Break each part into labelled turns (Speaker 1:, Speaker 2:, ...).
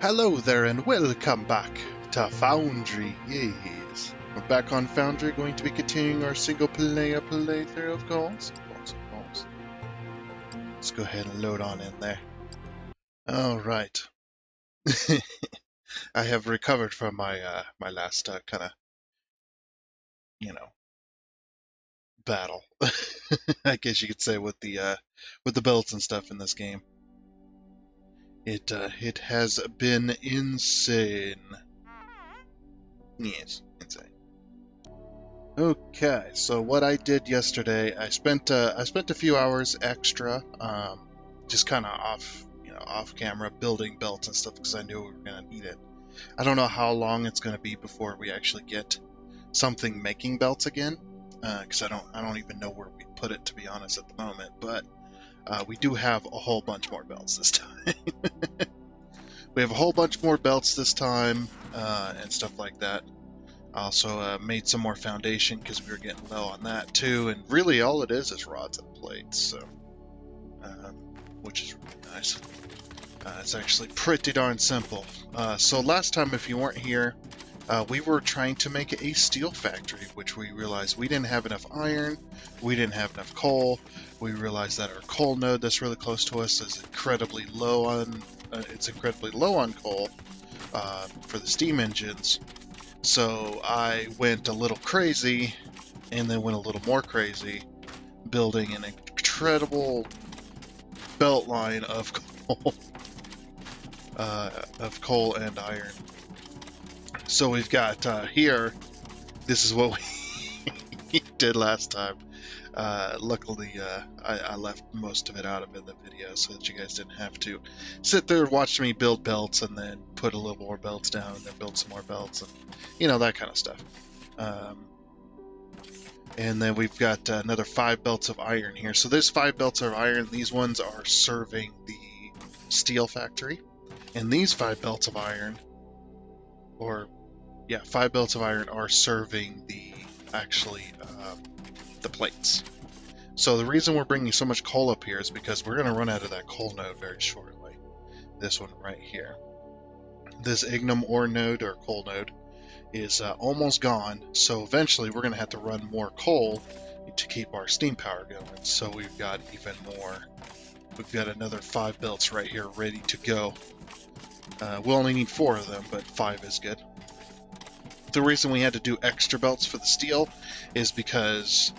Speaker 1: Hello there and welcome back to Foundry. Yes, we're back on Foundry, going to be continuing our single player playthrough of course. Let's go ahead and load on in there. Alright. I have recovered from my last kind of, battle. I guess you could say with the belts and stuff in this game. It has been insane. Yes, insane. Okay, so what I did yesterday, I spent a few hours extra, just kind of off camera building belts and stuff because I knew we were gonna need it. I don't know how long it's gonna be before we actually get something making belts again, because I don't even know where we put it, to be honest, at the moment. But we do have a whole bunch more belts this time. We have a whole bunch more belts this time, and stuff like that. I also made some more foundation because we were getting low on that too, and really all it is rods and plates, so which is really nice. It's actually pretty darn simple. So last time, if you weren't here, we were trying to make a steel factory, which we realized we didn't have enough iron, we didn't have enough coal. We realized that our coal node that's really close to us is incredibly low on coal for the steam engines. So I went a little crazy, and then went a little more crazy, building an incredible belt line of coal and iron. So we've got here. This is what we did last time. Luckily, I left most of it out of the video so that you guys didn't have to sit there and watch me build belts and then put a little more belts down and then build some more belts and that kind of stuff. And then we've got another 5 belts of iron here. So there's 5 belts of iron. These ones are serving the steel factory, and these 5 belts of iron, 5 belts of iron are serving the the plates. So the reason we're bringing so much coal up here is because we're going to run out of that coal node very shortly. This one right here. This ignum ore node or coal node is almost gone, so eventually we're going to have to run more coal to keep our steam power going. So we've got even more. We've got another 5 belts right here ready to go. We'll only need 4 of them, but 5 is good. The reason we had to do extra belts for the steel is because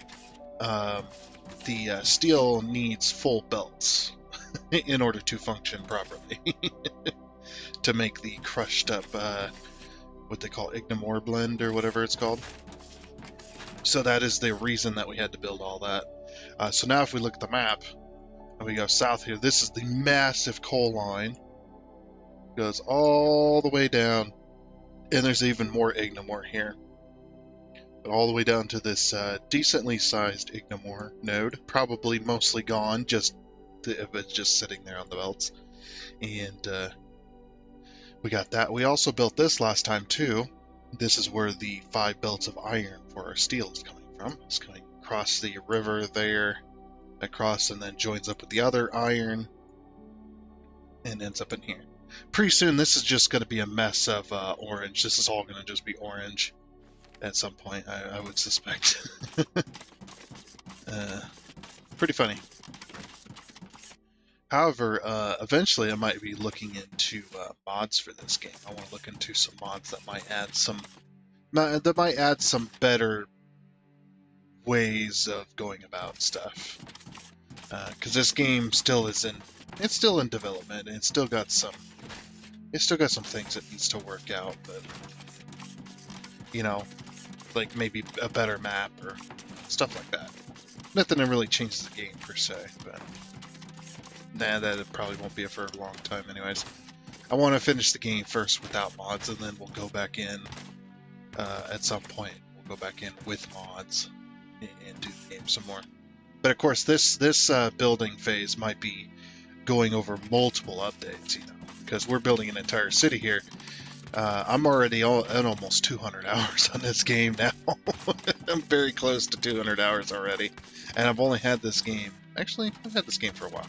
Speaker 1: the steel needs full belts in order to function properly. To make the crushed up, what they call ignum ore blend or whatever it's called. So that is the reason that we had to build all that. So now if we look at the map, and we go south here, this is the massive coal line. It goes all the way down, and there's even more ignum ore here. But all the way down to this decently sized ignum ore node, probably mostly gone, but just sitting there on the belts. And we got that. We also built this last time too. This is where the 5 belts of iron for our steel is coming from. It's coming across the river there, across, and then joins up with the other iron, and ends up in here. Pretty soon this is just going to be a mess of orange. This is all going to just be orange at some point, I would suspect. Pretty funny. However, eventually I might be looking into mods for this game. I want to look into some mods that might add some better ways of going about stuff. Because this game still is it's still in development, and it's still got some things it needs to work out, but like maybe a better map or stuff like that. Nothing that really changes the game per se, but that probably won't be for a long time anyways. I want to finish the game first without mods, and then we'll go back in at some point. We'll go back in with mods and do the game some more. But of course, this building phase might be going over multiple updates, because we're building an entire city here. I'm already at almost 200 hours on this game now. I'm very close to 200 hours already, and I've only had this game. Actually, I've had this game for a while.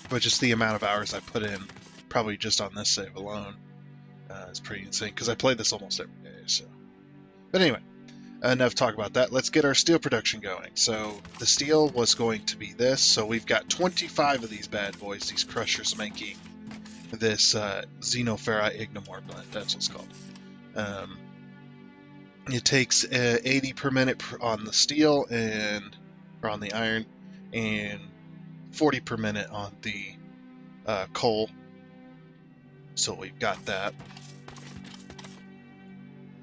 Speaker 1: But just the amount of hours I put in probably just on this save alone. It's pretty insane because I play this almost every day. So, but anyway, enough talk about that. Let's get our steel production going. So the steel was going to be this. So we've got 25 of these bad boys, these crushers, making this xenoferrite ignomore blend. That's what it's called. It takes 80 per minute on the steel or on the iron, and 40 per minute on the coal. So we've got that.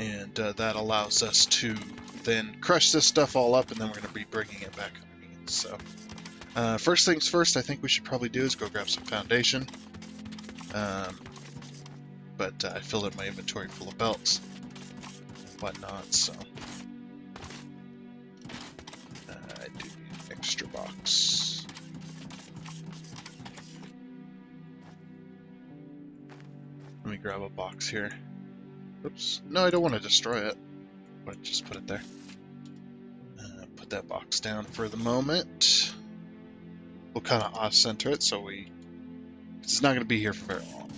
Speaker 1: And that allows us to then crush this stuff all up, and then we're going to be bringing it back underneath. So first things first, I think we should probably do is go grab some foundation. But I filled up my inventory full of belts and whatnot, so I do need an extra box. Let me grab a box here. Oops. No, I don't want to destroy it. I want to just put it there. Put that box down for the moment. We'll kind of off-center it so it's not going to be here for very long.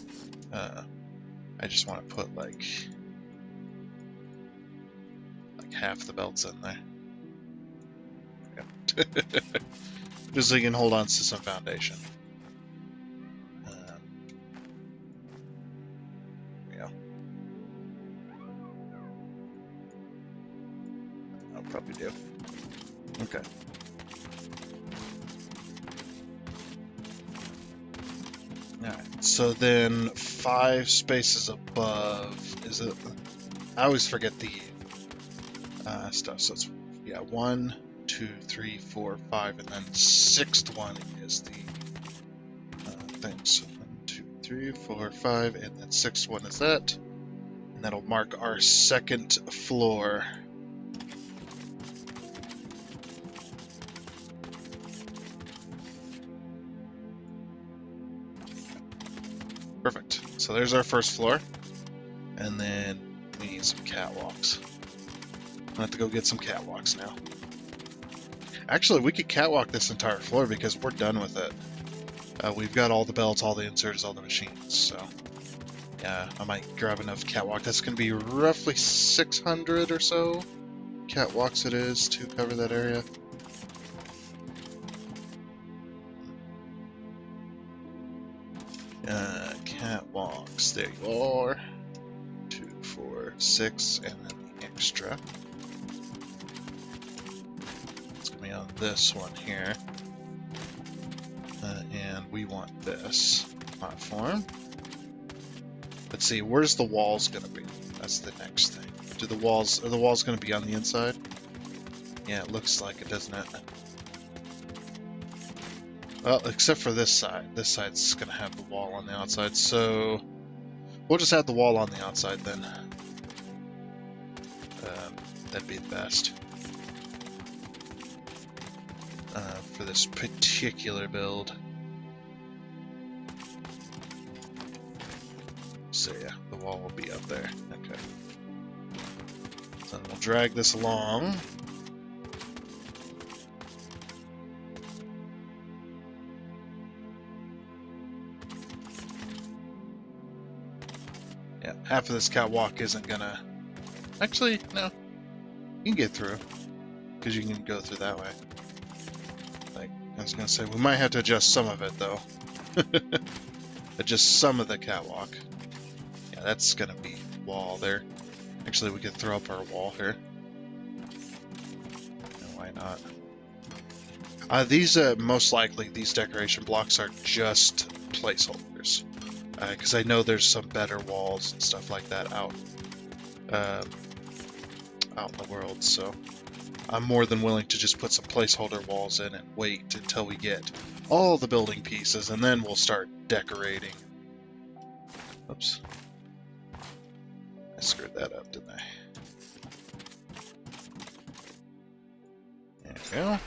Speaker 1: I just want to put like half the belts in there. Yep. Just so you can hold on to some foundation. Probably do. Okay. Alright, so then 5 spaces above, is it? I always forget the stuff, so it's, yeah, 1, 2, 3, 4, 5, and then 6th one is the thing. So 1, 2, 3, 4, 5, and then 6th one is that. And that'll mark our 2nd floor. Perfect. So there's our 1st floor. And then we need some catwalks. I'm gonna have to go get some catwalks now. Actually, we could catwalk this entire floor because we're done with it. We've got all the belts, all the inserts, all the machines, so yeah, I might grab enough catwalk. That's gonna be roughly 600 or so catwalks it is to cover that area. Catwalks, there you are. 2, 4, 6, and then the extra. It's gonna be on this one here. And we want this platform. Let's see, where's the walls gonna be? That's the next thing. Are the walls gonna be on the inside? Yeah, it looks like it, doesn't it? Well, except for this side. This side's gonna have the wall on the outside, so we'll just add the wall on the outside then. That'd be the best for this particular build. So yeah, the wall will be up there. Okay. So then we'll drag this along. Yeah, half of this catwalk isn't gonna... Actually, no. You can get through, because you can go through that way. Like, I was gonna say, we might have to adjust some of it, though. Adjust some of the catwalk. Yeah, that's gonna be wall there. Actually, we could throw up our wall here. And why not? These, most likely, these decoration blocks are just placeholders. Because I know there's some better walls and stuff like that out in the world, so I'm more than willing to just put some placeholder walls in and wait until we get all the building pieces, and then we'll start decorating. Oops. I screwed that up, didn't I? There we go.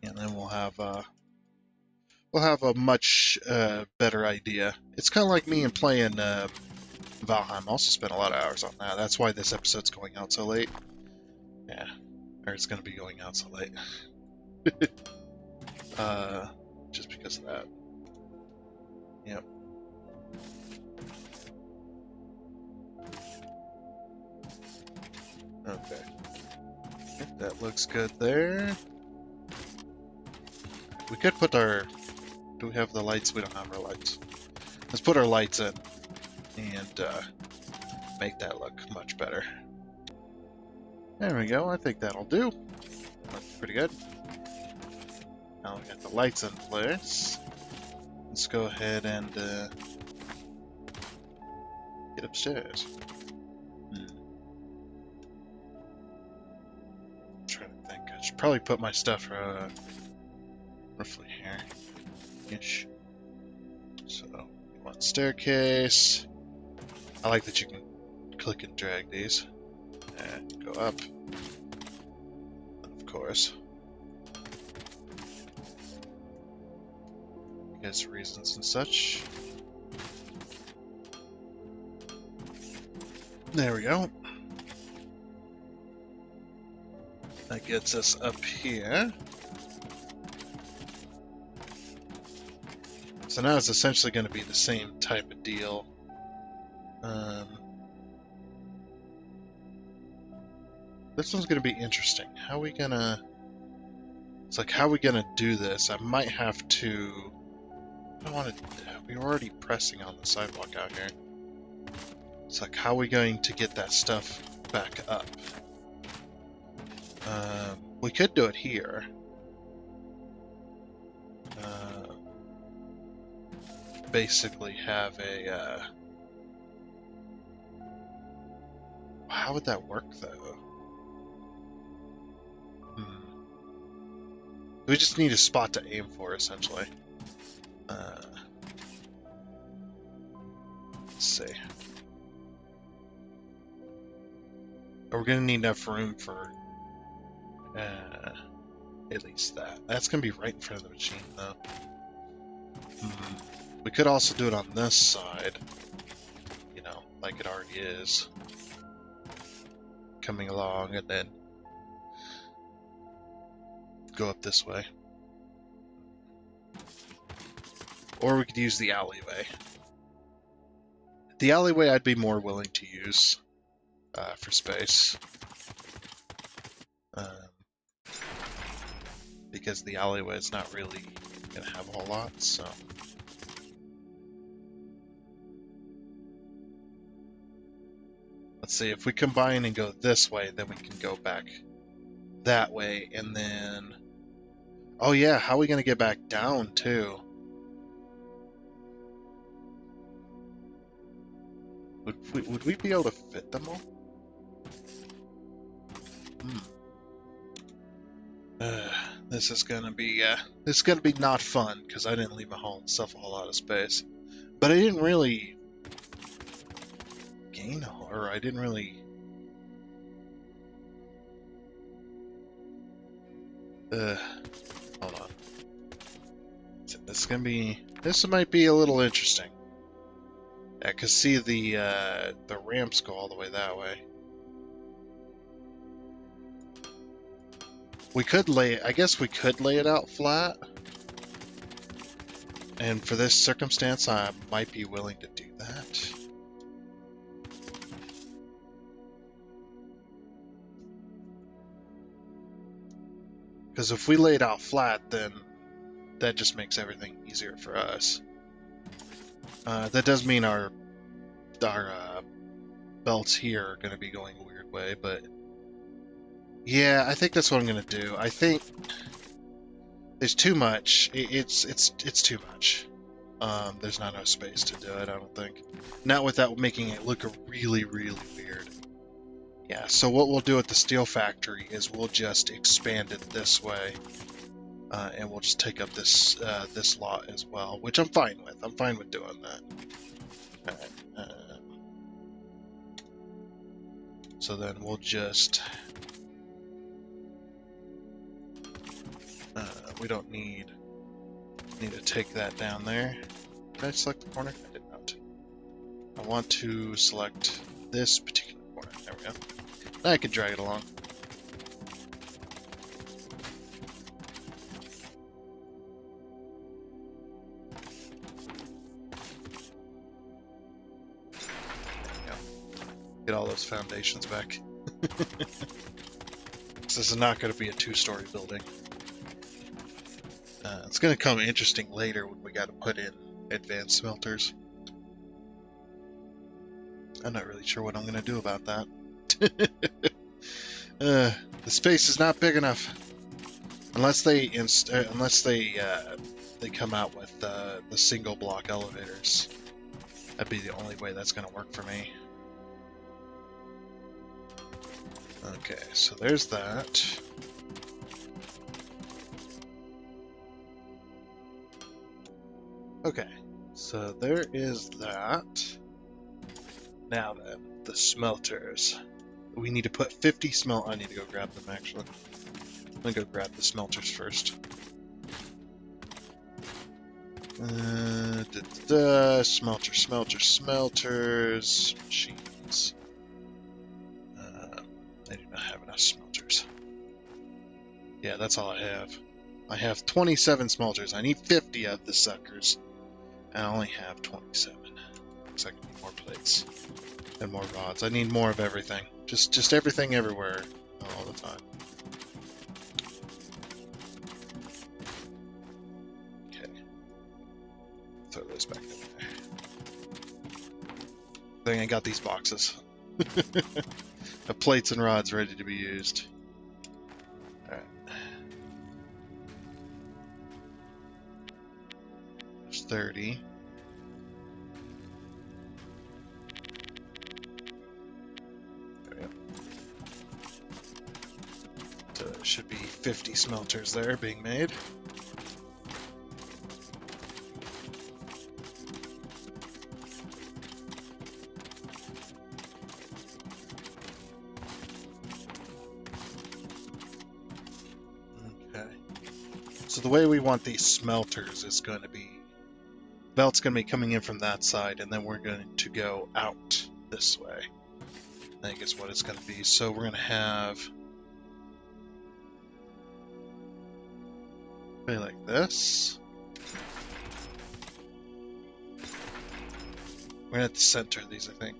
Speaker 1: And then we'll have a much better idea. It's kind of like me and playing Valheim. I also spent a lot of hours on that. That's why this episode's going out so late. Yeah, or it's going to be going out so late. Just because of that. Yep. Okay. Yep, that looks good there. We could put our... Do we have the lights? We don't have our lights. Let's put our lights in and make that look much better. There we go. I think that'll do. Looks pretty good. Now we got the lights in place. Let's go ahead and get upstairs. Trying to think. I should probably put my stuff roughly here-ish. So, we want staircase. I like that you can click and drag these. And go up. And of course. Because reasons and such. There we go. That gets us up here. So now it's essentially going to be the same type of deal. This one's going to be interesting. How are we going to... It's like, how are we going to do this? I might have to... I don't want to... We're already pressing on the sidewalk out here. It's like, how are we going to get that stuff back up? We could do it here. Basically have a... How would that work, though? We just need a spot to aim for, essentially. Let's see. We're going to need enough room for at least that. That's going to be right in front of the machine, though. We could also do it on this side. You know, like it already is. Coming along, and then go up this way. Or we could use the alleyway. The alleyway I'd be more willing to use for space. Because the alleyway is not really going to have a whole lot, so... Let's see, if we combine and go this way, then we can go back that way, and then... Oh yeah, how are we going to get back down, too? Would we be able to fit them all? This is gonna be not fun because I didn't leave myself a whole lot of space, but I didn't really gain or I didn't really. Hold on. This might be a little interesting. Yeah, cause see the ramps go all the way that way. I guess we could lay it out flat. And for this circumstance, I might be willing to do that. Because if we lay it out flat, then that just makes everything easier for us. That does mean our belts here are going to be going a weird way, but... Yeah, I think that's what I'm gonna do. I think there's too much. It's too much. There's not enough space to do it, I don't think. Not without making it look really, really weird. Yeah, so what we'll do at the steel factory is we'll just expand it this way. And we'll just take up this this lot as well, which I'm fine with. I'm fine with doing that. Alright. So then we'll just... we don't need to take that down there. Did I select the corner? I did not. I want to select this particular corner. There we go. Now I can drag it along. Get all those foundations back. This is not going to be a 2-story building. It's going to come interesting later when we got to put in advanced smelters. I'm not really sure what I'm going to do about that. The space is not big enough. Unless they they come out with the single block elevators. That'd be the only way that's going to work for me. Okay, so there's that. Okay, so there is that. Now then, the smelters. We need to put 50 I need to go grab them, actually. I'm gonna go grab the smelters first. Smelters. Machines. I do not have enough smelters. Yeah, that's all I have. I have 27 smelters. I need 50 of the suckers. I only have 27. Looks like I need more plates. And more rods. I need more of everything. Just everything everywhere. All the time. Okay. Throw those back in there. I think I got these boxes. The plates and rods ready to be used. Alright. There's 30. There we go. So there should be 50 smelters there being made. So the way we want these smelters is going to be, belt's going to be coming in from that side, and then we're going to go out this way. I think is what it's going to be. So we're going to have something like this. We're going to have to center these, I think.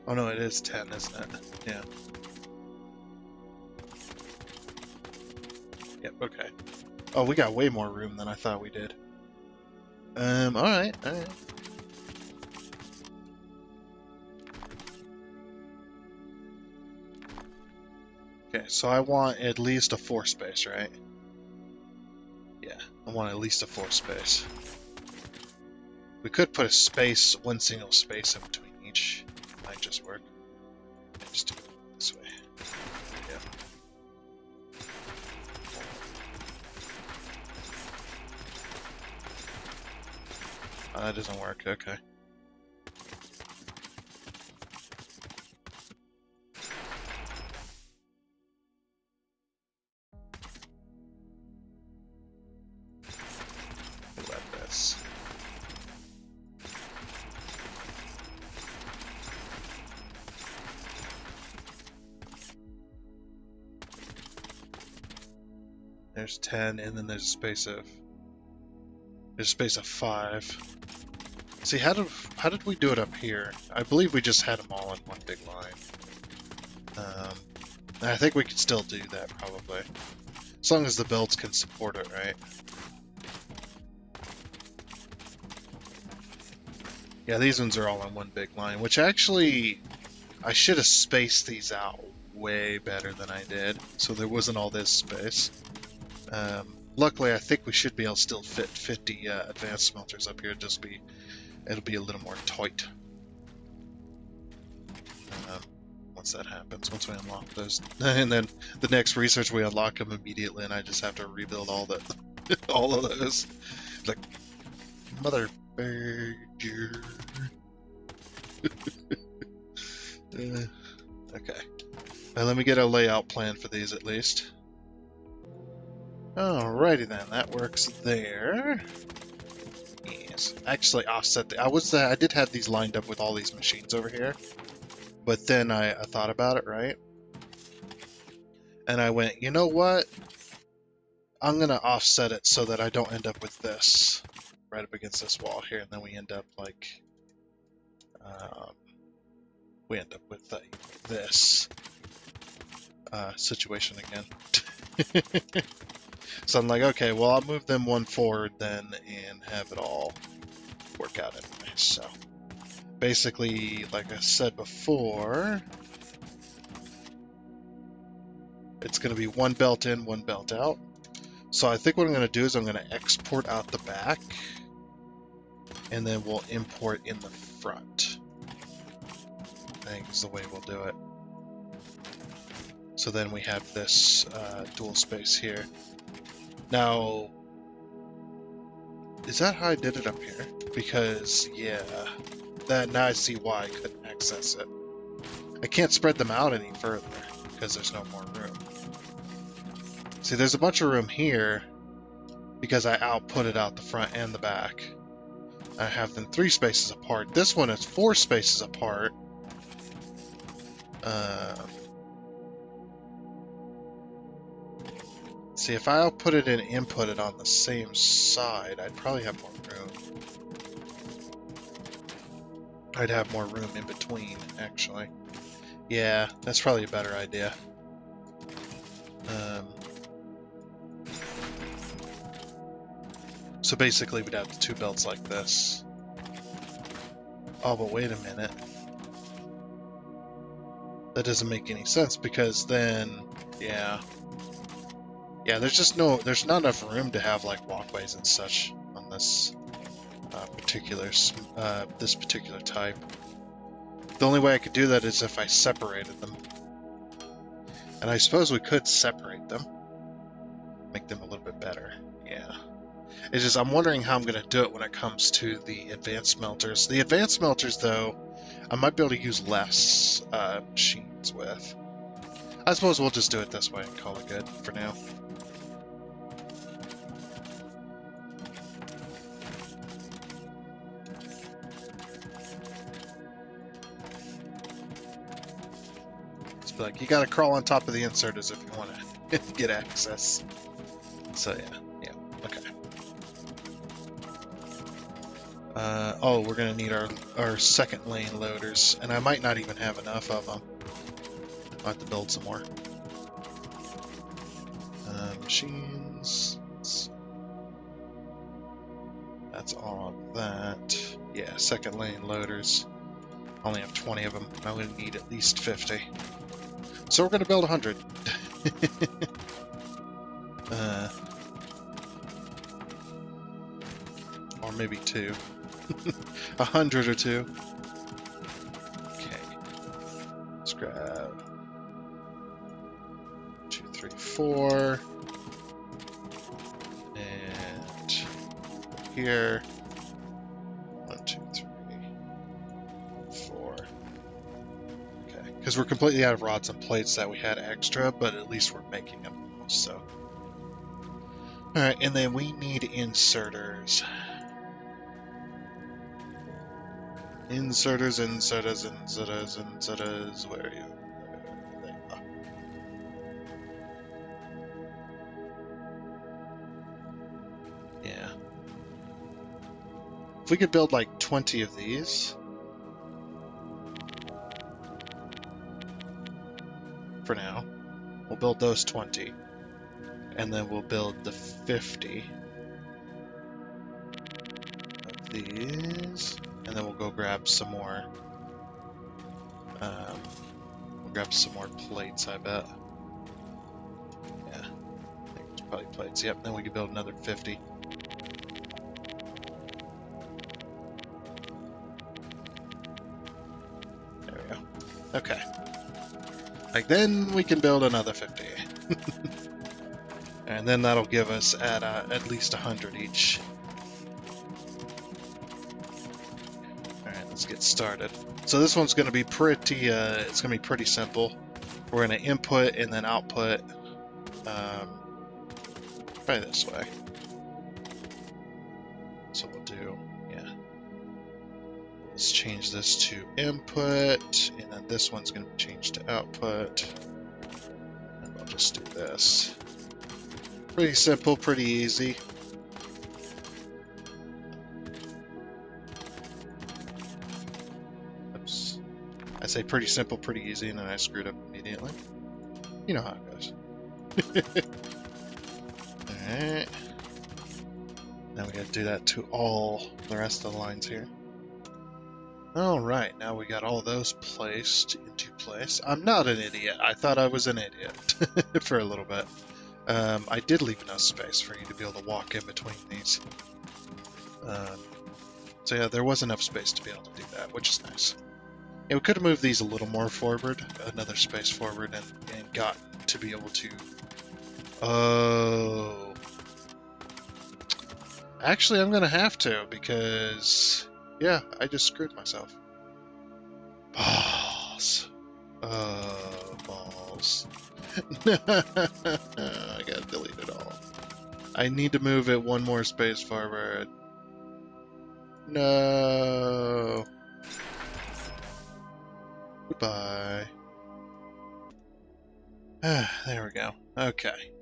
Speaker 1: Oh no, it is 10, isn't it? Yeah. Yep, okay. Oh, we got way more room than I thought we did. Alright. Okay, so I want at least a 4 space, right? Yeah, I want at least a 4 space. We could put a space, one single space in between each. Might just work. Just do it this way. Yeah. Oh, that doesn't work. Okay. Let this. There's 10, and then there's a space of 5. See, how did we do it up here? I believe we just had them all in one big line. I think we could still do that probably, as long as the belts can support it, right? Yeah, these ones are all on one big line, which actually I should have spaced these out way better than I did, so there wasn't all this space. Luckily, I think we should be able to still fit 50 advanced smelters up here. It'll be a little more tight once that happens. Once we unlock those, and then the next research we unlock them immediately, and I just have to rebuild all all of those. Like mother burger. Okay. Let me get a layout plan for these at least. Alrighty then, that works there. Yes, actually offset I did have these lined up with all these machines over here, But then I thought about it, right? And I went, you know what? I'm going to offset it so that I don't end up with this right up against this wall here. And then we end up like, we end up with this situation again. So I'm like, okay, well, I'll move them one forward then and have it all work out anyway. So basically, like I said before, it's going to be one belt in, one belt out. So I think what I'm going to do is I'm going to export out the back, and then we'll import in the front. I think is the way we'll do it. So then we have this dual space here. Now, is that how I did it up here? Because, yeah, now I see why I couldn't access it. I can't spread them out any further because there's no more room. See, there's a bunch of room here because I outputted out the front and the back. I have them 3 spaces apart. This one is 4 spaces apart. See, if I output it and input it on the same side, I'd probably have more room. I'd have more room in between, actually. Yeah, that's probably a better idea. So basically we'd have the 2 belts like this. Oh, but wait a minute. That doesn't make any sense because then, yeah. Yeah, there's not enough room to have like walkways and such on this particular type. The only way I could do that is if I separated them. And I suppose we could separate them. Make them a little bit better. Yeah. It's just, I'm wondering how I'm going to do it when it comes to the advanced smelters. The advanced smelters, though, I might be able to use less machines with. I suppose we'll just do it this way and call it good for now. It's like, you gotta crawl on top of the inserters if you want to get access. So yeah, okay. Oh, we're gonna need our second lane loaders, and I might not even have enough of them. I'll have to build some more. Machines. That's all of that. Yeah, second lane loaders. I only have 20 of them. I'm gonna need at least 50. So we're gonna build 100. Or maybe 2. 100 or 2. Okay. Let's grab 2, 3, 4. And here. 1, 2, 3, 4. Okay. Because we're completely out of rods and plates that we had extra, but at least we're making them. So. Alright, and then we need inserters. Inserters. Where are you? There you go. Yeah. If we could build like 20 of these. For now. We'll build those 20. And then we'll build the 50 of these. And then we'll go grab some more. We'll grab some more plates, I bet. Yeah. I think it's probably plates. Yep, then we can build another 50. There we go. Okay. Like, then we can build another 50. And then that'll give us at least 100 each. Alright, let's get started. So this one's going to be pretty, it's going to be pretty simple. We're going to input and then output, probably this way. So we'll do, yeah. Let's change this to input, and then this one's going to be changed to output. And I'll just do this. Pretty simple, pretty easy. Oops. I say pretty simple, pretty easy, and then I screwed up immediately. You know how it goes. Alright. Now we gotta do that to all the rest of the lines here. Alright, now we got all those placed into place. I'm not an idiot. I thought I was an idiot for a little bit. I did leave enough space for you to be able to walk in between these. So yeah, there was enough space to be able to do that, which is nice. Yeah, we could have moved these a little more forward, another space forward, and gotten to be able to... Oh... Actually, I'm going to have to, because... Yeah, I just screwed myself. Balls. Oh, balls. I gotta delete it all. I need to move it one more space forward. No. Goodbye. There we go. Okay.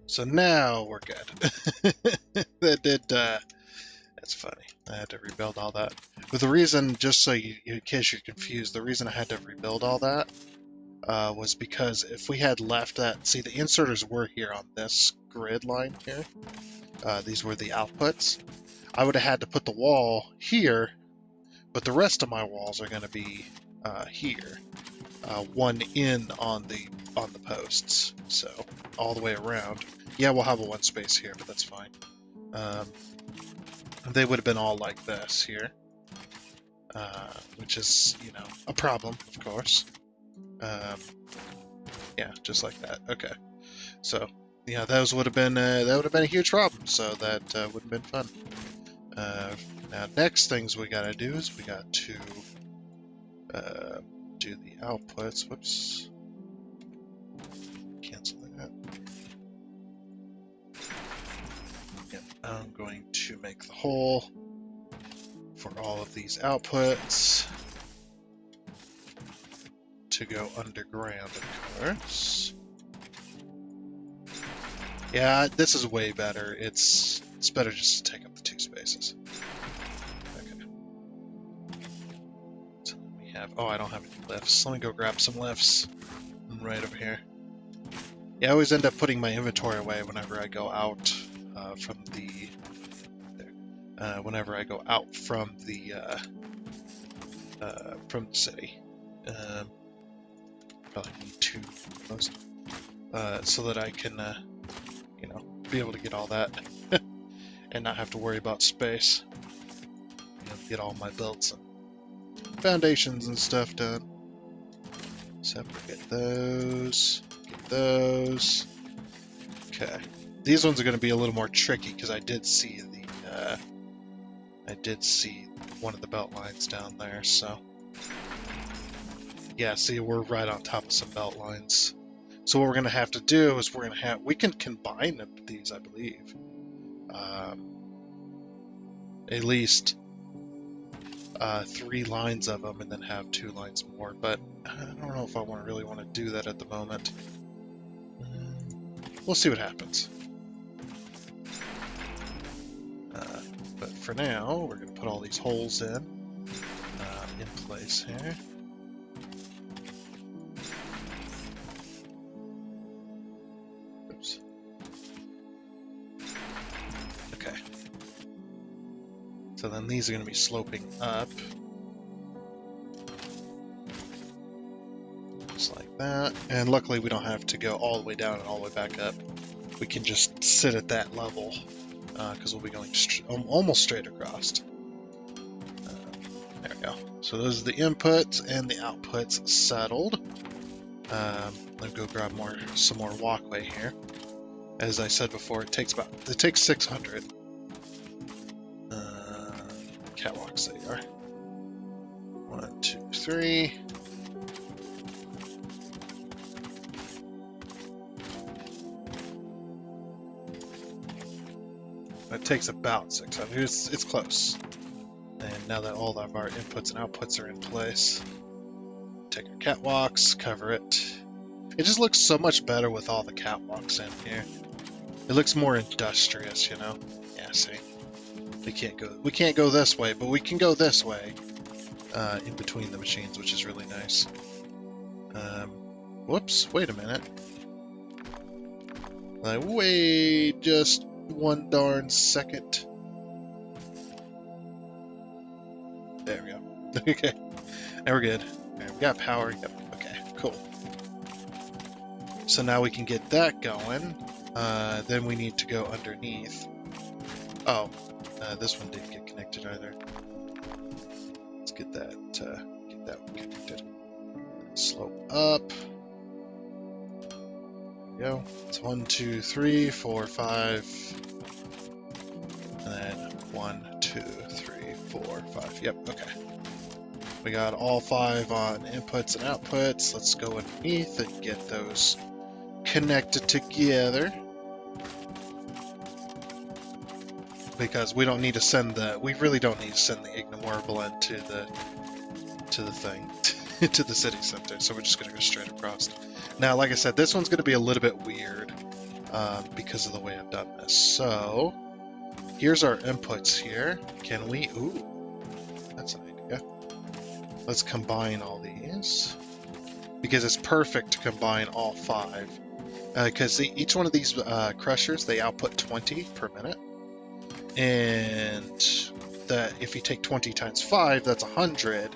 Speaker 1: So now we're good. That did, that's funny. I had to rebuild all that. But the reason, just so you, in case you're confused, the reason I had to rebuild all that was because if we had left that, see the inserters were here on this grid line here. These were the outputs. I would have had to put the wall here, but the rest of my walls are going to be here. One in on the posts, so all the way around. Yeah, we'll have a one space here, but that's fine. They would have been all like this here, which is, you know, a problem, of course. Yeah, just like that. Okay, so yeah, those would have been a huge problem. So that would have been fun. Now, next things we gotta do is we got to do the outputs. Whoops. Cancel that. Yep, I'm going to make the hole for all of these outputs to go underground, of course. Yeah, this is way better. It's better just to take up the two spaces. Okay. So we have... Oh, I don't have any lifts. Let me go grab some lifts. I'm right over here. Yeah, I always end up putting my inventory away whenever I go out from the... whenever I go out from the city. Probably need two most, so that I can, you know, be able to get all that and not have to worry about space. You know, get all my builds and foundations and stuff done. So get those, get those. Okay, these ones are going to be a little more tricky because I did see one of the belt lines down there. So yeah, see, we're right on top of some belt lines. So what we're going to have to do is we can combine these, I believe. At least 3 lines of them and then have 2 lines more. But I don't know if I really want to do that at the moment. We'll see what happens. But for now, we're going to put all these holes in place here. Oops. Okay. So then these are going to be sloping up. Just like that. And luckily we don't have to go all the way down and all the way back up. We can just sit at that level. Because we'll be going almost straight across. There we go. So those are the inputs and the outputs settled. Let me go grab some more walkway here. As I said before, it takes 600 catwalks. They are 1, 2, 3. It takes about 600. It's close. And now that all of our inputs and outputs are in place, take our catwalks, cover it. It just looks so much better with all the catwalks in here. It looks more industrious, you know? Yeah, see? We can't go this way, but we can go this way in between the machines, which is really nice. Whoops, wait a minute. Like, wait just one darn second. There we go. Okay, now we're good. Right, we got power. Yep. Okay, cool. So now we can get that going. Then we need to go underneath. Oh, this one didn't get connected either. Let's get that one connected. Slope up. There we go. It's 1, 2, 3, 4, 5. And then 1, 2, 3, 4, 5. Yep, okay. We got all 5 on inputs and outputs. Let's go underneath and get those connected together. Because we don't need to send we really don't need to send the Ignimore blend to the thing, to the city center. So we're just gonna go straight across. Now, like I said, this one's gonna be a little bit weird because of the way I've done this. So here's our inputs here. Can we? Ooh, that's an idea. Let's combine all these because it's perfect to combine all 5. Because each one of these crushers, they output 20 per minute. And that if you take 20 times 5, that's 100.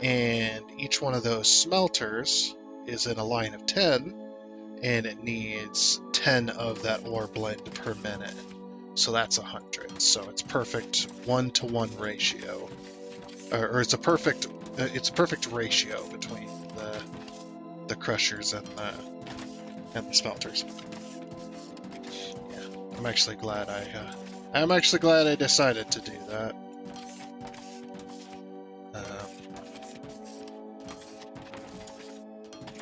Speaker 1: And each one of those smelters is in a line of 10, and it needs 10 of that ore blend per minute. So that's 100. So it's perfect 1-to-1 ratio, or it's a perfect ratio between the crushers and the smelters. Yeah, I'm actually glad I decided to do that.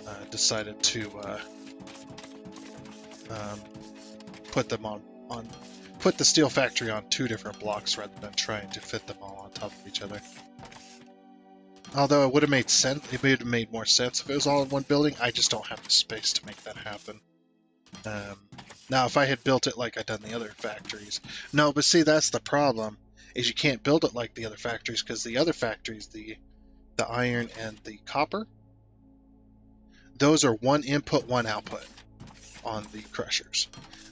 Speaker 1: I decided to put the steel factory on 2 different blocks rather than trying to fit them all on top of each other. Although it would have made sense, it would have made more sense if it was all in one building. I just don't have the space to make that happen. Now, if I had built it like I'd done the other factories, no, but see, that's the problem, is you can't build it like the other factories, because the other factories, the iron and the copper, those are 1 input, 1 output on the crushers.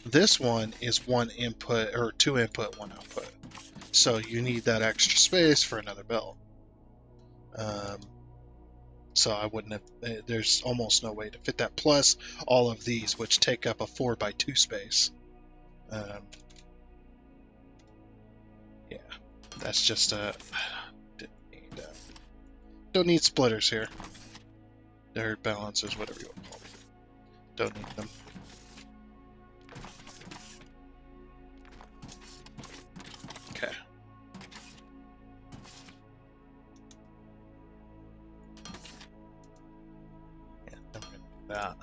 Speaker 1: This one is 1 input, or 2 input, 1 output. So you need that extra space for another build. So I wouldn't have, there's almost no way to fit that, plus all of these, which take up a 4x2 space. Yeah, that's just don't need splitters here. They're balancers, whatever you want to call them. Don't need them. Okay. That.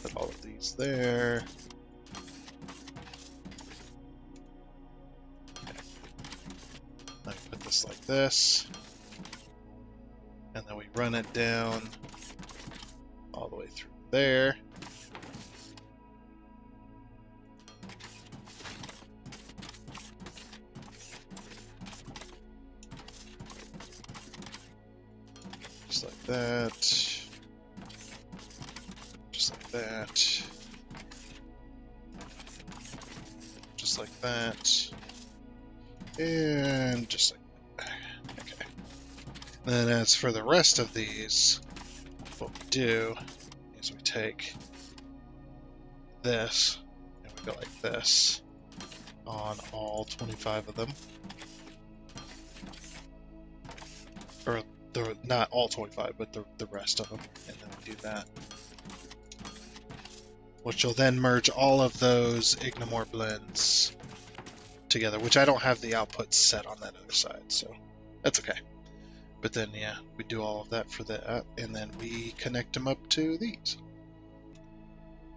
Speaker 1: Put all of these there. Okay. I put this like this, and then we run it down all the way through there. That, just like that, just like that, and just like that. Okay. And then as for the rest of these, what we do is we take this and we go like this on all 25 of them. Or not all 25, but the rest of them, and then we do that, which will then merge all of those Ignimore blends together, which I don't have the output set on that other side, so that's okay. But then, yeah, we do all of that for that, and then we connect them up to these.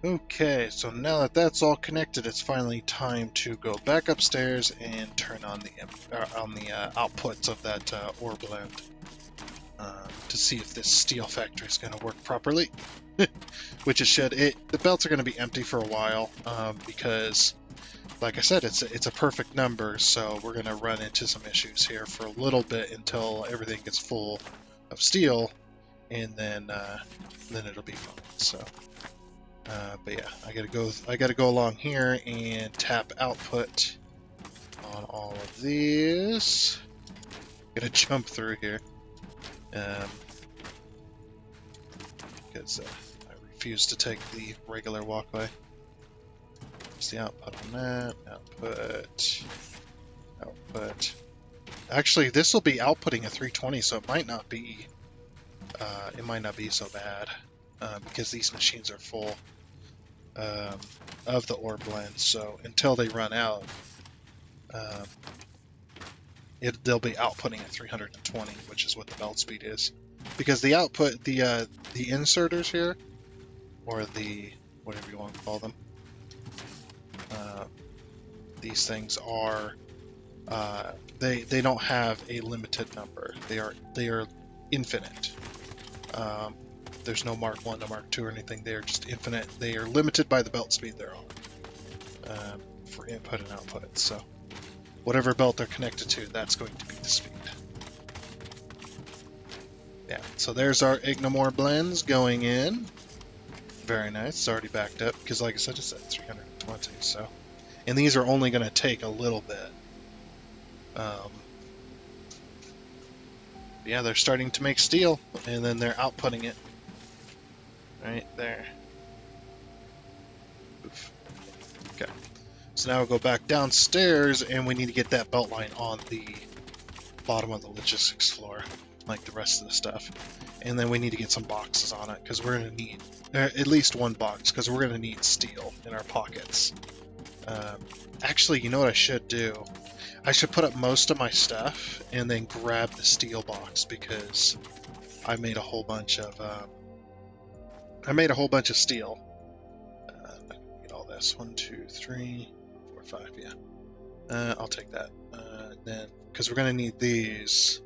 Speaker 1: Okay, so now that that's all connected, it's finally time to go back upstairs and turn on the outputs of that ore blend to see if this steel factory is going to work properly. Which it should. The belts are going to be empty for a while because, like I said, it's a perfect number. So we're going to run into some issues here for a little bit until everything gets full of steel, and then it'll be fine. So. But yeah, I gotta go along here and tap output on all of these. Gonna jump through here because I refuse to take the regular walkway. What's the output on that? Output. Actually, this will be outputting a 320, so it might not be so bad because these machines are full. Of the ore blend, so until they run out, they'll be outputting at 320, which is what the belt speed is. Because the output, the inserters here, or the whatever you want to call them, these things are they don't have a limited number. They are infinite. There's no Mark 1 to Mark 2 or anything. They are just infinite. They are limited by the belt speed they're on for input and output. So whatever belt they're connected to, that's going to be the speed. Yeah, so there's our Ignimore blends going in. Very nice. It's already backed up because, like I said, it's at 320. So, and these are only going to take a little bit. Yeah, they're starting to make steel, and then they're outputting it. Right there. Oof. Okay. So now we'll go back downstairs, and we need to get that belt line on the bottom of the logistics floor, like the rest of the stuff. And then we need to get some boxes on it, because we're going to need at least one box, because we're going to need steel in our pockets. Actually, you know what I should do? I should put up most of my stuff, and then grab the steel box, because I made a whole bunch of steel. I can get all this. 1, 2, 3, 4, 5. Yeah. I'll take that. Then, because we're gonna need these.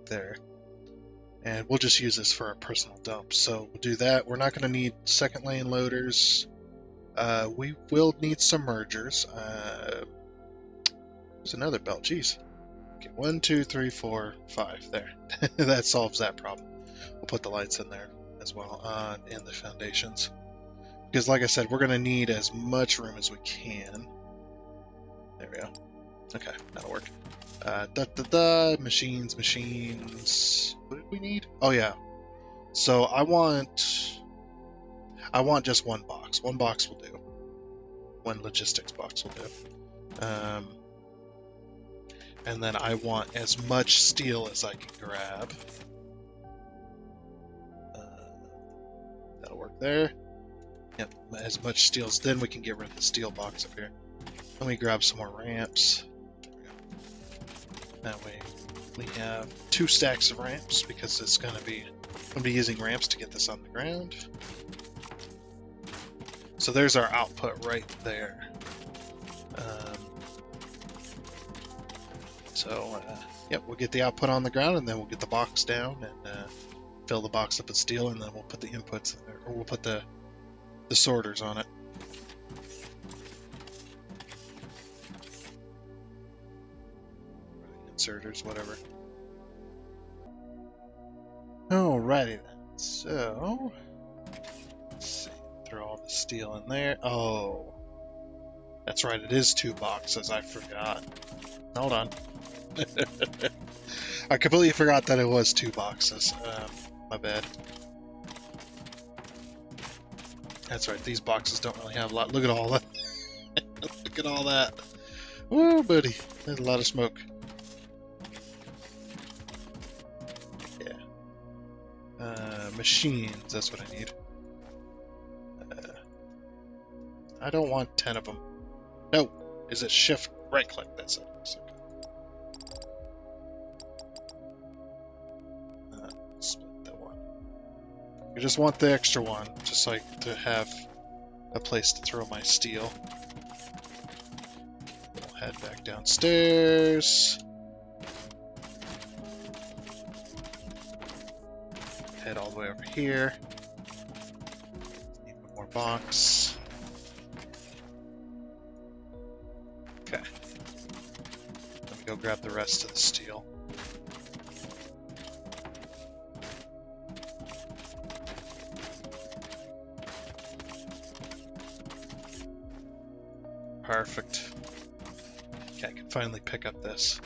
Speaker 1: There. And we'll just use this for our personal dump. So we'll do that. We're not gonna need second lane loaders. We will need some mergers. There's another belt. Jeez. Okay. 1, 2, 3, 4, 5. There. That solves that problem. We'll put the lights in there as well, and the foundations. Because like I said, we're going to need as much room as we can. There we go. Okay, that'll work. Machines. What did we need? Oh yeah. So I want just one box. One box will do. One logistics box will do. And then I want as much steel as I can grab. That'll work there. Yep, as much steel as then we can get rid of the steel box up here. Let me grab some more ramps. There we go. That way we have 2 stacks of ramps because it's I'm gonna be using ramps to get this on the ground. So there's our output right there. Yep, we'll get the output on the ground, and then we'll get the box down and fill the box up with steel, and then we'll put the inputs in there, or we'll put the sorters on it. Inserters, whatever. Alrighty then. So let's see. Throw all the steel in there. Oh, that's right. It is 2 boxes. I forgot. Hold on. I completely forgot that it was 2 boxes. My bad. That's right. These boxes don't really have a lot. Look at all that. Look at all that. Woo, buddy. There's a lot of smoke. Yeah. Machines. That's what I need. I don't want 10 of them. No. Is it shift right click? That's it. I just want the extra one, just like to have a place to throw my steel. We'll head back downstairs. Head all the way over here. Need one more box. Okay. Let me go grab the rest of the steel. Perfect. Okay, I can finally pick up this.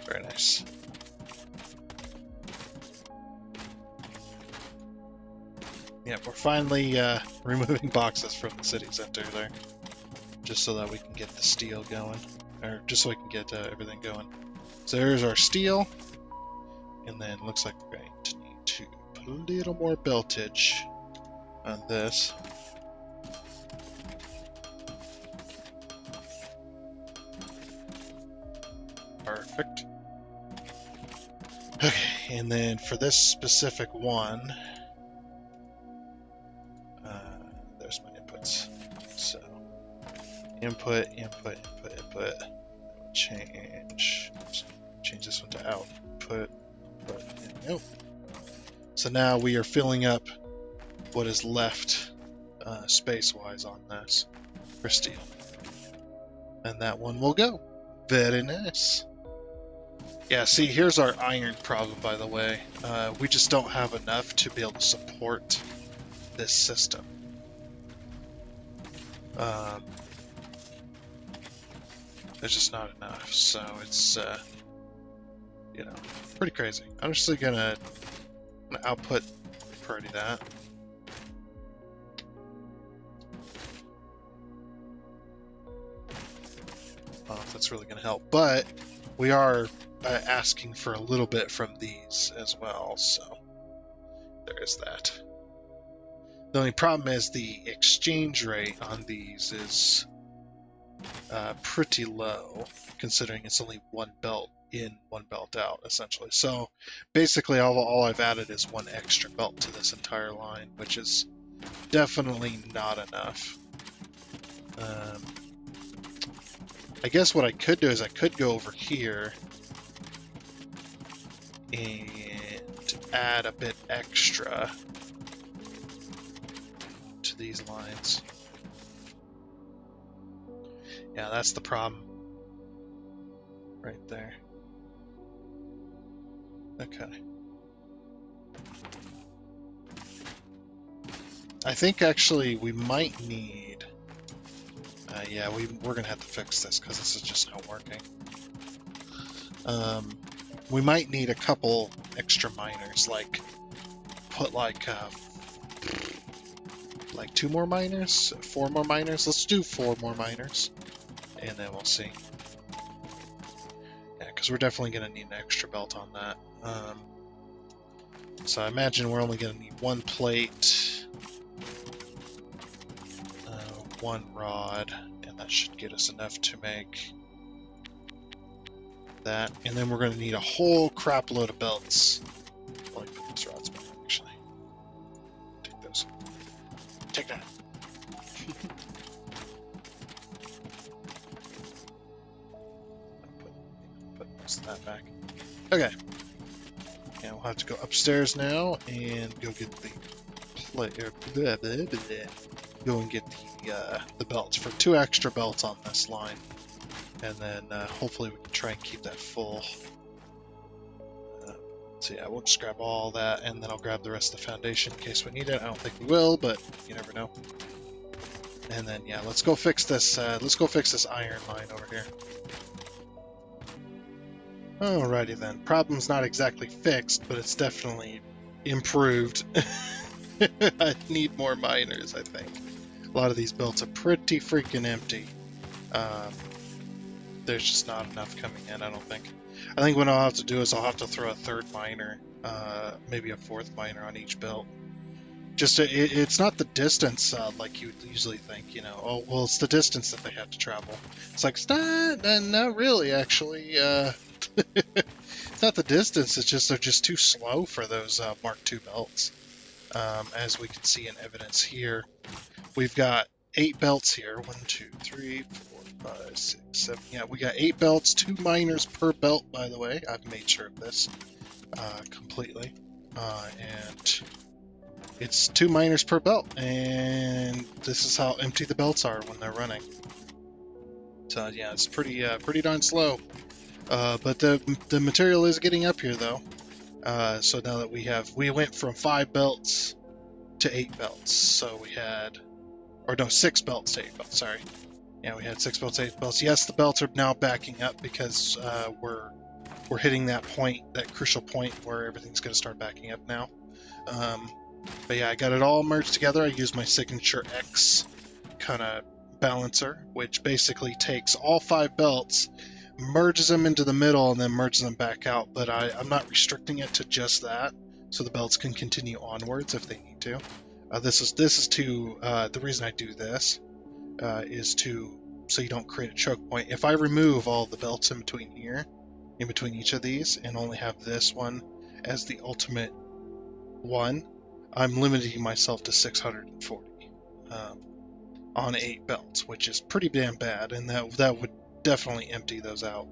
Speaker 1: Very nice. Yeah, we're finally removing boxes from the city center there. Just so that we can get the steel going. Or just so we can get everything going. So there's our steel. And then looks like we're going to need to put a little more beltage on this. Perfect. Okay, and then for this specific one, there's my inputs. So, input. Change this one to output. There we go. So now we are filling up what is left space-wise on this for steel. And that one will go. Very nice. Yeah, see, here's our iron problem, by the way. We just don't have enough to be able to support this system. There's just not enough, so it's, you know, pretty crazy. I'm just gonna output pretty that. I don't know if that's really gonna help, but we are asking for a little bit from these as well, so there is that. The only problem is the exchange rate on these is pretty low, considering it's only one belt in, one belt out, essentially. So basically all I've added is one extra belt to this entire line, which is definitely not enough. I guess what I could do is I could go over here and add a bit extra to these lines. Yeah, that's the problem. Right there. Okay. I think actually we might need... yeah, we're gonna have to fix this because this is just not working. We might need a couple extra miners, like put like 2 more miners, 4 more miners. Let's do 4 more miners, and then we'll see. Yeah, because we're definitely gonna need an extra belt on that. So I imagine we're only gonna need 1 plate, 1 rod, and that should get us enough to make that. And then we're going to need a whole crap load of belts. Let me put these rods back, actually. Take those. Take that. Put most of that back. Okay. Yeah, we'll have to go upstairs now and go get the go and get the belts for 2 extra belts on this line, and then hopefully we can try and keep that full. So yeah, we'll just grab all that, and then I'll grab the rest of the foundation in case we need it. I don't think we will, but you never know. And then yeah, let's go fix this. Let's go fix this iron line over here. Alrighty then. Problem's not exactly fixed, but it's definitely improved. I need more miners, I think. A lot of these belts are pretty freaking empty. There's just not enough coming in, I don't think. I think what I'll have to do is I'll have to throw a 3rd miner, maybe a 4th miner on each belt. Just it's not the distance like you would usually think, you know. Oh, well, it's the distance that they have to travel. It's like, not really, actually. It's not the distance, it's just they're just too slow for those Mark II belts. As we can see in evidence here, we've got 8 belts here. 1, 2, 3, 4, 5, 6, 7. Yeah, we got 8 belts, 2 miners per belt, by the way. I've made sure of this completely. And it's 2 miners per belt, and this is how empty the belts are when they're running. So yeah, it's pretty darn slow. But the material is getting up here though. So now that we went from 5 belts to 8 belts. So we had, or no, 6 belts to 8 belts. Sorry. Yeah, we had 6 belts to 8 belts. Yes, the belts are now backing up because we're hitting that point, that crucial point where everything's going to start backing up now. But yeah, I got it all merged together. I used my signature X kind of balancer, which basically takes all 5 belts, merges them into the middle, and then merges them back out. But I'm not restricting it to just that, so the belts can continue onwards if they need to. This is to the reason I do this is to so you don't create a choke point. If I remove all the belts in between here, in between each of these, and only have this one as the ultimate one, I'm limiting myself to 640 on 8 belts, which is pretty damn bad, and that would definitely empty those out.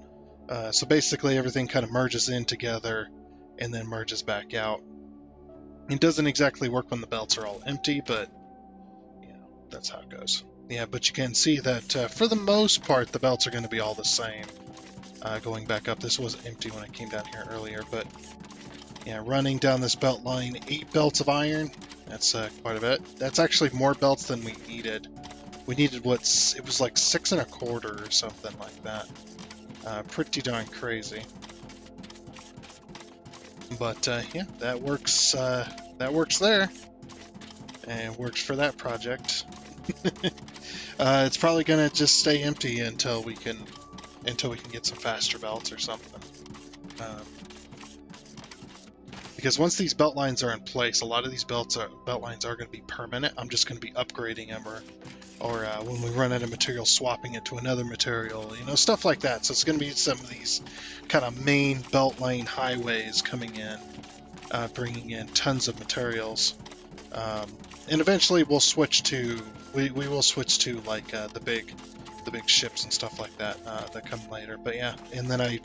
Speaker 1: So basically everything kind of merges in together and then merges back out. It doesn't exactly work when the belts are all empty, but you know, that's how it goes. Yeah, but you can see that for the most part the belts are going to be all the same. Going back up, this was empty when I came down here earlier, but yeah, running down this belt line, 8 belts of iron, that's quite a bit. That's actually more belts than we needed. We needed it was like 6 1/4 or something like that. Pretty darn crazy. But yeah, that works there, and works for that project. It's probably gonna just stay empty until we can get some faster belts or something. Because once these belt lines are in place, a lot of these belt lines are going to be permanent. I'm just going to be upgrading them, or when we run out of material, swapping it to another material, you know, stuff like that. So it's going to be some of these kind of main belt line highways coming in, bringing in tons of materials, and eventually we'll switch to we will switch to like the big ships and stuff like that that come later. But yeah, and then I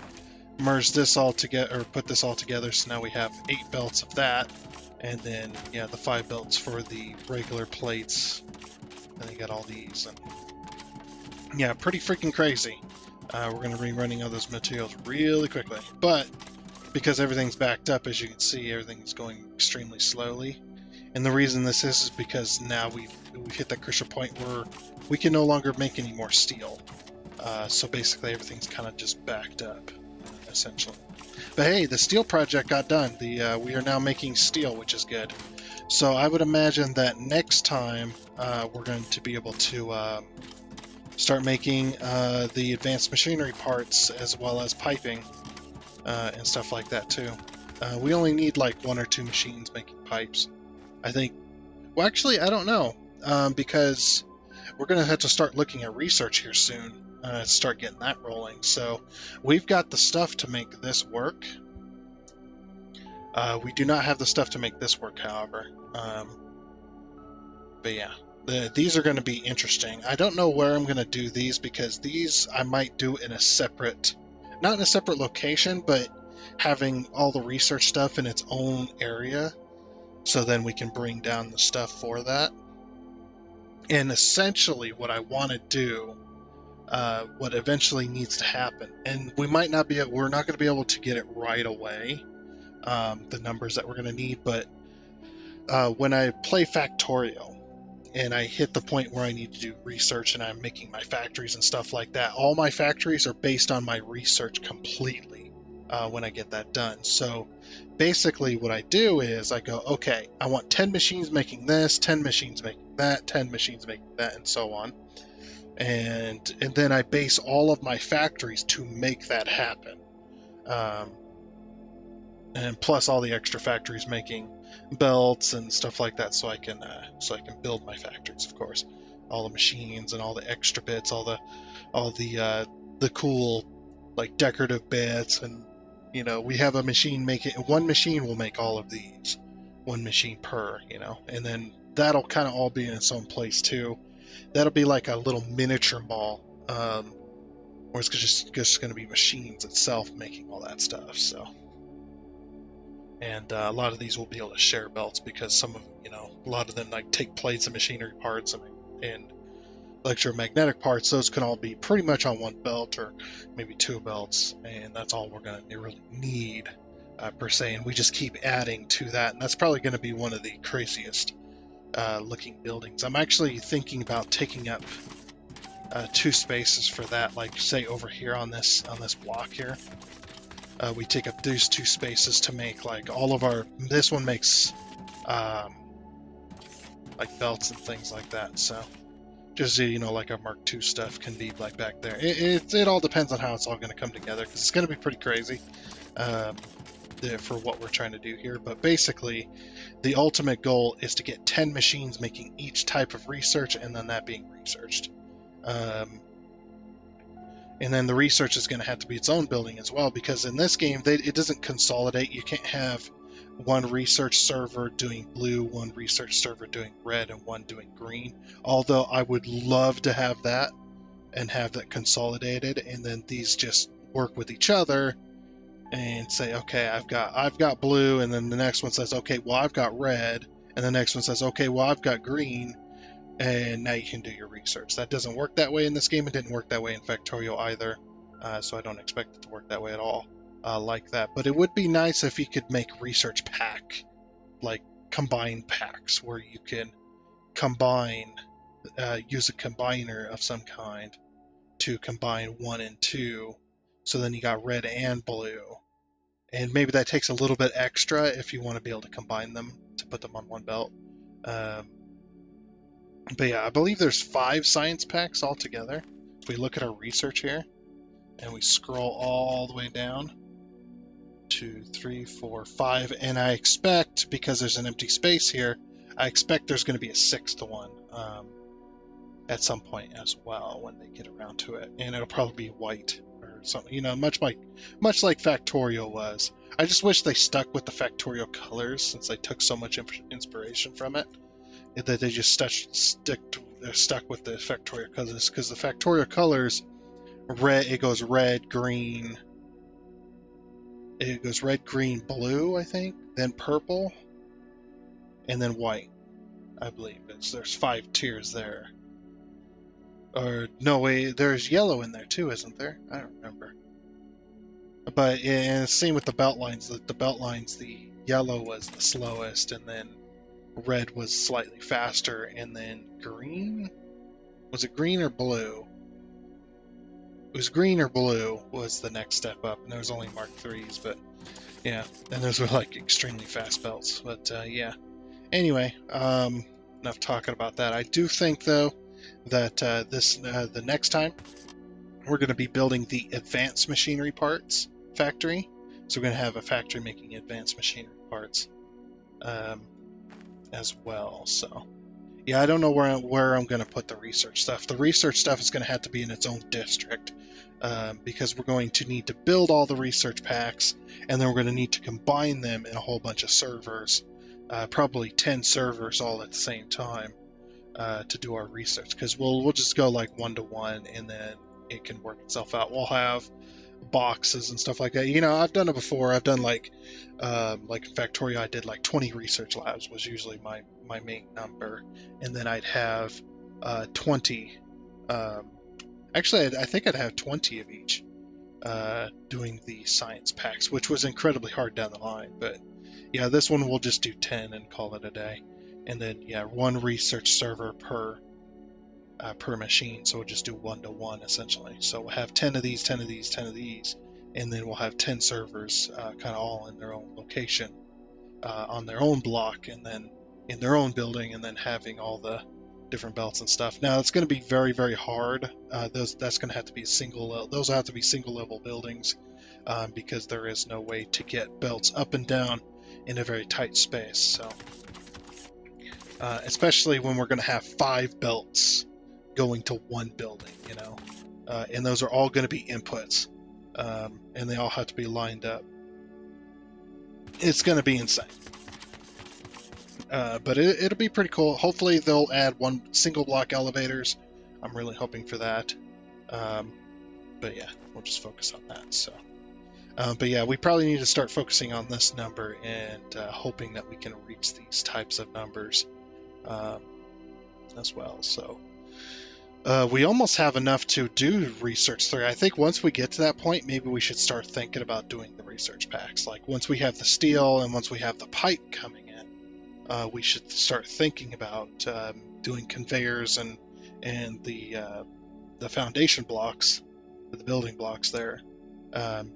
Speaker 1: merge this all together, or put this all together, so now we have 8 belts of that, and then yeah, the 5 belts for the regular plates, and you got all these, and yeah, pretty freaking crazy. We're going to be running all those materials really quickly, but because everything's backed up, as you can see, everything's going extremely slowly. And the reason this is because now we've hit that crucial point where we can no longer make any more steel. So basically everything's kind of just backed up, essentially. But hey, the steel project got done. We are now making steel, which is good. So I would imagine that next time we're going to be able to start making the advanced machinery parts, as well as piping and stuff like that too. We only need like 1 or 2 machines making pipes, I think. Well, actually, I don't know, because we're going to have to start looking at research here soon. Start getting that rolling. So we've got the stuff to make this work. We do not have the stuff to make this work, however. But yeah, these are going to be interesting. I don't know where I'm going to do these, because these I might do in a separate, not in a separate location, but having all the research stuff in its own area, so then we can bring down the stuff for that. And essentially what I want to do, what eventually needs to happen, and we're not going to be able to get it right away, the numbers that we're going to need, but when I play Factorial and I hit the point where I need to do research and I'm making my factories and stuff like that, all my factories are based on my research completely when I get that done. So basically what I do is I go, okay, I want 10 machines making this, 10 machines making that, 10 machines making that, and so on. And then I base all of my factories to make that happen. And plus all the extra factories making belts and stuff like that, so I can build my factories, of course. All the machines and all the extra bits, all the cool like decorative bits, and we have a machine making one machine will make all of these, one machine per, and then that'll kind of all be in its own place too. That'll be like a little miniature mall, where it's just going to be machines itself making all that stuff. So, and a lot of these will be able to share belts because some of a lot of them like take plates and machinery parts and electromagnetic parts. Those can all be pretty much on one belt or maybe two belts, and that's all we're going to really need per se. And we just keep adding to that, and that's probably going to be one of the craziest looking buildings. I'm actually thinking about taking up 2 spaces for that, like say over here on this block here. We take up these 2 spaces to make like all of our. This one makes like belts and things like that. So just like our Mark II stuff can be like back there. It all depends on how it's all going to come together, because it's going to be pretty crazy for what we're trying to do here. But basically, the ultimate goal is to get 10 machines making each type of research, and then that being researched. And then the research is going to have to be its own building as well, because in this game, it doesn't consolidate. You can't have one research server doing blue, one research server doing red, and one doing green. Although I would love to have that and have that consolidated, and then these just work with each other and say, okay, I've got blue, and then the next one says, okay, well, I've got red, and the next one says, okay, well, I've got green, and now you can do your research. That doesn't work that way in this game. It didn't work that way in Factorio either, so I don't expect it to work that way at all like that. But it would be nice if you could make research pack, like combined packs, where you can combine, use a combiner of some kind to combine 1 and 2, so then you got red and blue. And maybe that takes a little bit extra if you want to be able to combine them to put them on one belt. But yeah, I believe there's 5 science packs altogether. If we look at our research here, and we scroll all the way down, 2, 3, 4, 5, and I expect, because there's an empty space here, I expect there's going to be a 6th one at some point as well when they get around to it, and it'll probably be white or something, much like Factorio was. I just wish they stuck with the Factorio colors, since they took so much inspiration from it, that they just stuck with the Factorio colors, because the Factorio colors, it goes red, green, blue, I think, then purple, and then white. I believe there's 5 tiers there. Or no, wait, there's yellow in there too, isn't there? I don't remember. But and same with the belt lines. The belt lines, the yellow was the slowest, and then red was slightly faster, and then green, was it green or blue? It was green or blue was the next step up, and there was only Mark IIIs, but yeah, and those were like extremely fast belts. But yeah, anyway, enough talking about that. I do think though that the next time we're going to be building the advanced machinery parts factory, so we're going to have a factory making advanced machinery parts as well. So yeah, I don't know where I'm going to put the research stuff. The research stuff is going to have to be in its own district, because we're going to need to build all the research packs, and then we're going to need to combine them in a whole bunch of servers, probably 10 servers all at the same time, to do our research, because we'll just go like 1-to-1, and then it can work itself out. We'll have boxes and stuff like that. I've done it before. I've done like in Factorio, I did like 20 research labs was usually my main number, and then I'd have 20. Actually, I think I'd have 20 of each doing the science packs, which was incredibly hard down the line. But yeah, this one we'll just do 10 and call it a day. And then yeah, 1 research server per machine, so we'll just do 1-to-1 essentially. So we'll have 10 of these, 10 of these, 10 of these, and then we'll have 10 servers kind of all in their own location, on their own block, and then in their own building, and then having all the different belts and stuff. Now it's going to be very, very hard. That's going to have to be those will have to be single level buildings, because there is no way to get belts up and down in a very tight space. So especially when we're going to have 5 belts going to one building, and those are all going to be inputs. and they all have to be lined up. It's going to be insane. But it'll be pretty cool. Hopefully they'll add one single block elevators. I'm really hoping for that. But yeah, we'll just focus on that. So, but yeah, we probably need to start focusing on this number and hoping that we can reach these types of numbers as well. So we almost have enough to do research 3. I think once we get to that point, maybe we should start thinking about doing the research packs. Like once we have the steel and once we have the pipe coming in, we should start thinking about doing conveyors and the foundation blocks, the building blocks there,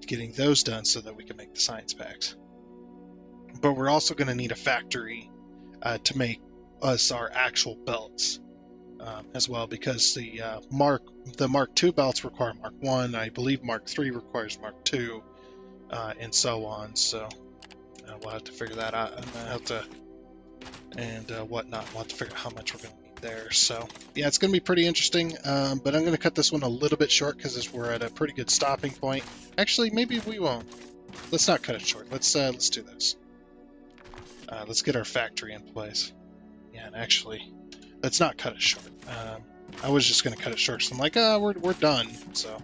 Speaker 1: getting those done so that we can make the science packs. But we're also going to need a factory to make us our actual belts as well, because the Mark II belts require Mark 1. I believe Mark 3 requires Mark 2, and so on. So we'll have to figure that out. I'm gonna have to, and whatnot. We'll have to figure out how much we're going to need there. So yeah, it's going to be pretty interesting. But I'm going to cut this one a little bit short because we're at a pretty good stopping point. Actually, maybe we won't. Let's not cut it short. Let's do this. Let's get our factory in place. Yeah, and actually, let's not cut it short. I was just going to cut it short, so I'm like, we're done. So,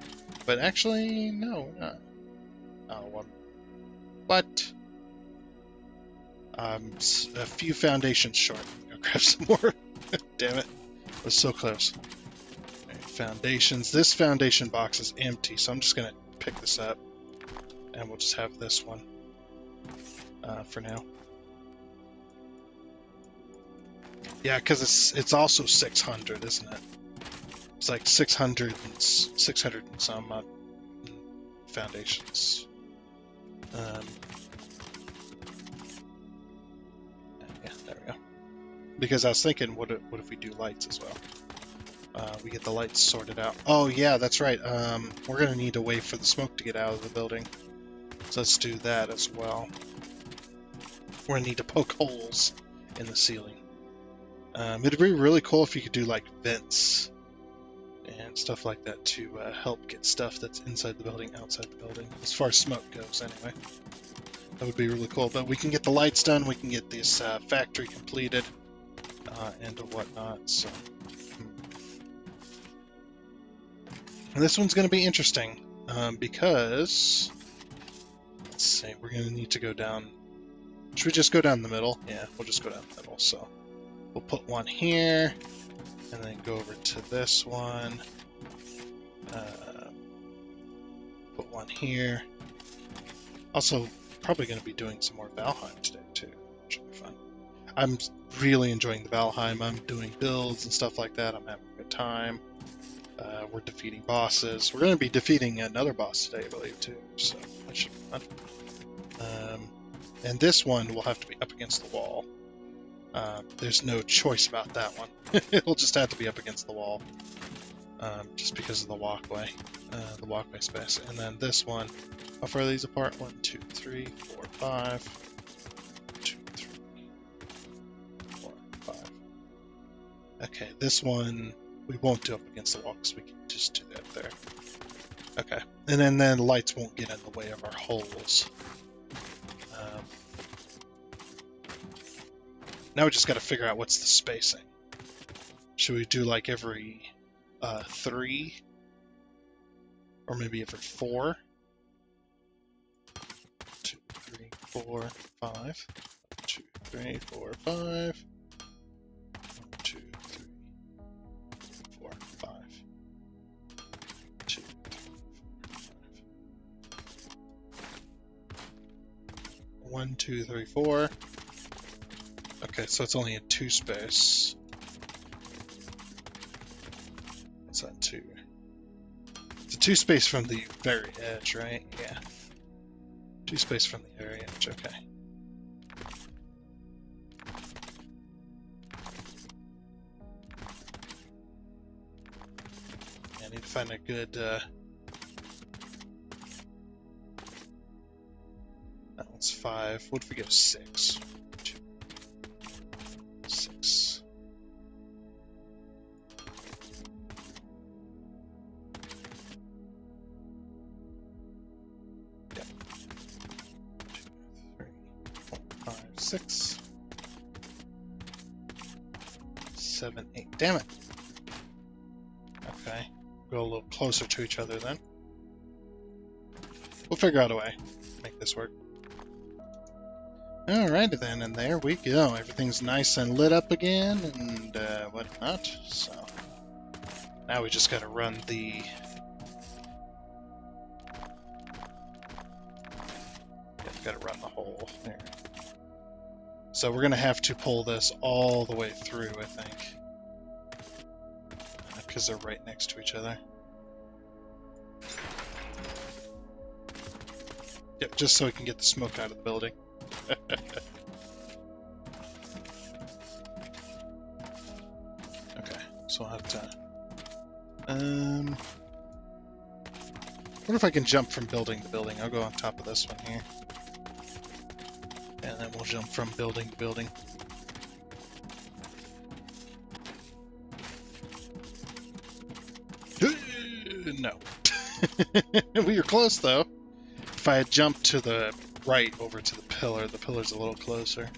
Speaker 1: but actually, no, we're not. Oh, but a few foundations short. I'll grab some more. Damn it, I was so close. Right, foundations. This foundation box is empty, so I'm just going to pick this up, and we'll just have this one for now. Yeah, because it's also 600, isn't it? It's like 600 and some foundations. Yeah, there we go. Because I was thinking, what if we do lights as well? We get the lights sorted out. Oh yeah, that's right. We're gonna need to wait for the smoke to get out of the building. So let's do that as well. We're gonna need to poke holes in the ceiling. It'd be really cool if you could do like vents and stuff like that to help get stuff that's inside the building outside the building, as far as smoke goes anyway. That would be really cool. But we can get the lights done, we can get this factory completed, and whatnot. So and this one's going to be interesting because, let's see, we're going to need to go down. Should we just go down the middle? Yeah, we'll just go down the middle. So we'll put one here, and then go over to this one. Put one here. Also, probably going to be doing some more Valheim today too, which will be fun. I'm really enjoying the Valheim. I'm doing builds and stuff like that. I'm having a good time. We're defeating bosses. We're going to be defeating another boss today, I believe, too. So that should be fun. And this one will have to be up against the wall. There's no choice about that one. It'll just have to be up against the wall, just because of the walkway space. And then this one, how far are these apart? 1, 2, 3, 4, 5. 2, 3, 4, 5. Okay, this one we won't do up against the wall because we can just do that there. Okay, and then the lights won't get in the way of our holes. Now we just got to figure out what's the spacing. Should we do like every 3? Or maybe every 4? 2, 3, 4, 5. 2, 3, 4, 5. 2, 3, 4, 5. 2, 3, 4, 5. 1, 2, 3, 4. Okay, so it's only a 2 space. What's that 2? It's a 2 space from the very edge, right? Yeah. 2 space from the very edge, okay. I need to find a good, that one's 5. What if we go 6? 6. 6, 7, 8. Damn it. Okay. Go a little closer to each other then. We'll figure out a way to make this work. Alrighty then, and there we go. Everything's nice and lit up again and whatnot. So now we just gotta run the gotta run the hole there. So we're gonna have to pull this all the way through, I think, because they're right next to each other. Yep, just so we can get the smoke out of the building. Okay, so I'll have to. What if I can jump from building to building? I'll go on top of this one here. And then we'll jump from building to building. No. We were close, though. If I had jumped to the right over to the pillar's a little closer.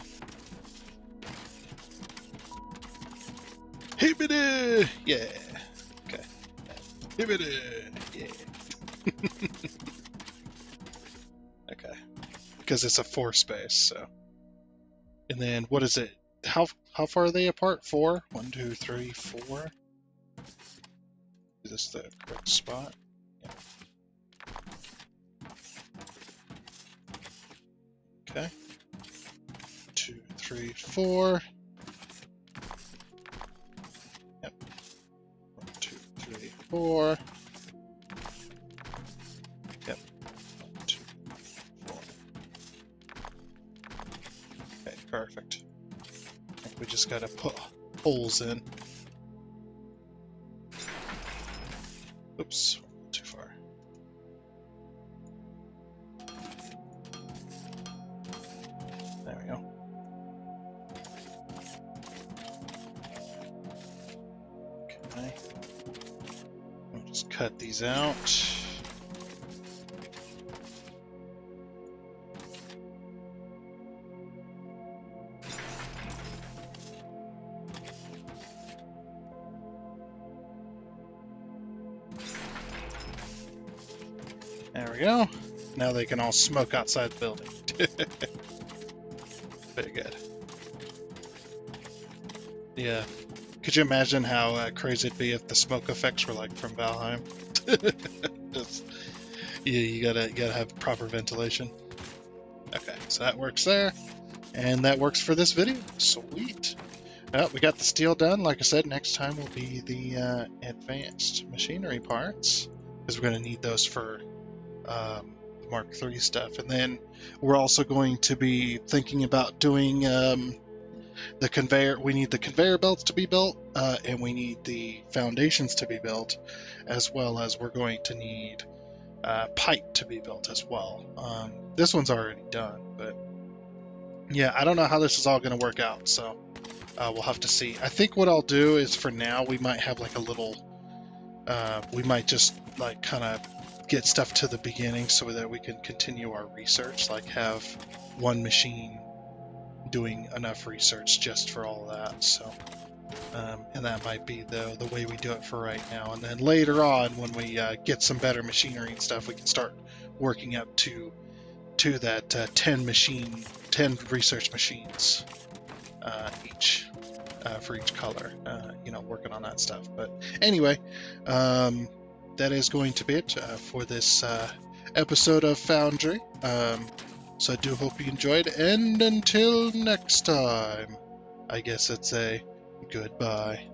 Speaker 1: Hibbity! Yeah. Okay. Hibbity! Yeah. Okay. Because it's a 4 space, so. And then what is it? How far are they apart? 4? 1, 2, 3, 4. Is this the correct spot? Yeah. Okay. 2, 3, 4. Yep. 1, 2, 3, 4. Yep. 1, 2, 4. Okay, perfect. I think we just gotta put holes in. Oops, too far. There we go. Okay. We'll just cut these out. There we go. Now they can all smoke outside the building. Very good. Yeah. Could you imagine how crazy it'd be if the smoke effects were like from Valheim? Just, yeah, you gotta have proper ventilation. Okay, so that works there, and that works for this video. Sweet. Well, we got the steel done. Like I said, next time will be the advanced machinery parts, because we're gonna need those for the Mark III stuff. And then we're also going to be thinking about doing the conveyor. We need the conveyor belts to be built, and we need the foundations to be built, as well as we're going to need pipe to be built as well. This one's already done, but yeah, I don't know how this is all going to work out, so we'll have to see. I think what I'll do is, for now, we might have like a little, we might just like kind of get stuff to the beginning so that we can continue our research, like have one machine doing enough research just for all of that. So and that might be the way we do it for right now, and then later on when we get some better machinery and stuff, we can start working up to that 10 research machines each for each color, working on that stuff. But anyway, that is going to be it for this episode of Foundry. So I do hope you enjoyed, and until next time, I guess it's a goodbye.